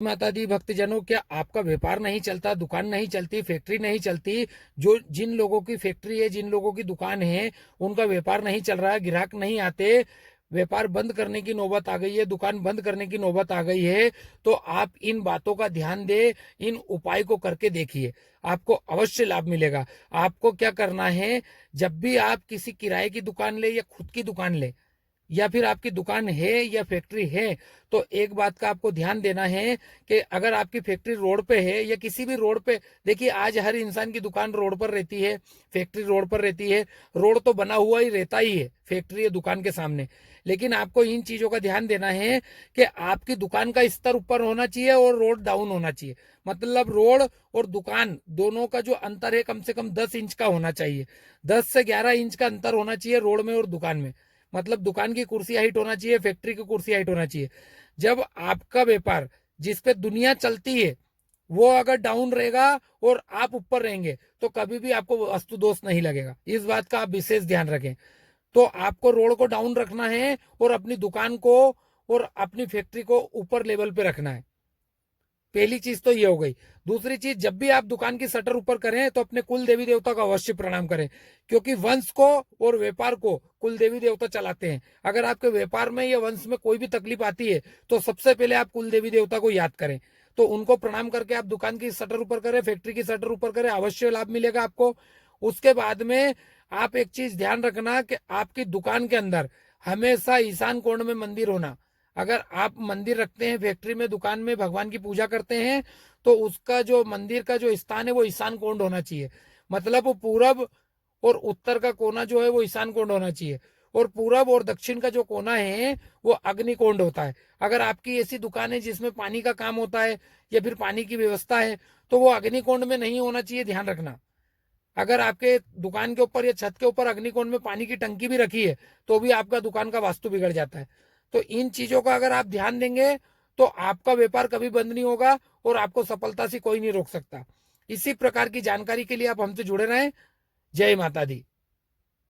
माता दी भक्तजनों, क्या आपका व्यापार नहीं चलता, दुकान नहीं चलती, फैक्ट्री नहीं चलती? जो जिन लोगों की फैक्ट्री है, जिन लोगों की दुकान है, उनका व्यापार नहीं चल रहा है, ग्राहक नहीं आते, व्यापार बंद करने की नौबत आ गई है, दुकान बंद करने की नौबत आ गई है, तो आप इन बातों का ध्यान दे, इन उपाय को करके देखिए, आपको अवश्य लाभ मिलेगा। आपको क्या करना है, जब भी आप किसी किराए की दुकान ले या खुद की दुकान ले, या फिर आपकी दुकान है या फैक्ट्री है, तो एक बात का आपको ध्यान देना है कि अगर आपकी फैक्ट्री रोड पे है या किसी भी रोड पे, देखिए आज हर इंसान की दुकान रोड पर रहती है, फैक्ट्री रोड पर रहती है, रोड तो बना हुआ ही रहता ही है फैक्ट्री या दुकान के सामने। लेकिन आपको इन चीजों का ध्यान देना है कि आपकी दुकान का स्तर ऊपर होना चाहिए और रोड डाउन होना चाहिए। मतलब रोड और दुकान दोनों का जो अंतर है कम से कम 10 इंच का होना चाहिए। 10 से 11 इंच का अंतर होना चाहिए रोड में और दुकान में। मतलब दुकान की कुर्सी हाइट होना चाहिए, फैक्ट्री की कुर्सी हाइट होना चाहिए। जब आपका व्यापार जिस पे दुनिया चलती है वो अगर डाउन रहेगा और आप ऊपर रहेंगे, तो कभी भी आपको वस्तु दोष नहीं लगेगा। इस बात का आप विशेष ध्यान रखें। तो आपको रोड को डाउन रखना है और अपनी दुकान को और अपनी फैक्ट्री को ऊपर लेवल पे रखना है। पहली चीज तो ये हो गई। दूसरी चीज, जब भी आप दुकान की शटर ऊपर करें तो अपने कुल देवी देवता को अवश्य प्रणाम करें, क्योंकि वंश को और व्यापार को कुल देवी देवता चलाते हैं। अगर आपके व्यापार में या वंश में कोई भी तकलीफ आती है तो सबसे पहले आप कुल देवी देवता को याद करें। तो उनको प्रणाम करके आप दुकान की शटर ऊपर करें, फैक्ट्री की शटर ऊपर करें, अवश्य लाभ मिलेगा आपको। उसके बाद में आप एक चीज ध्यान रखना कि आपकी दुकान के अंदर हमेशा ईशान कोण में मंदिर होना। अगर आप मंदिर रखते हैं फैक्ट्री में, दुकान में, भगवान की पूजा करते हैं, तो उसका जो मंदिर का जो स्थान है वो ईशान कोण होना चाहिए। मतलब वो पूरब और उत्तर का कोना जो है वो ईशान कोण होना चाहिए, और पूरब और दक्षिण का जो कोना है वो अग्निकोण होता है। अगर आपकी ऐसी दुकान है जिसमें पानी का काम होता है या फिर पानी की व्यवस्था है, तो वो अग्निकोण में नहीं होना चाहिए, ध्यान रखना। अगर आपके दुकान के ऊपर या छत के ऊपर अग्निकोण में पानी की टंकी भी रखी है, तो भी आपका दुकान का वास्तु बिगड़ जाता है। तो इन चीजों का अगर आप ध्यान देंगे तो आपका व्यापार कभी बंद नहीं होगा और आपको सफलता से कोई नहीं रोक सकता। इसी प्रकार की जानकारी के लिए आप हमसे जुड़े रहें। जय माता दी।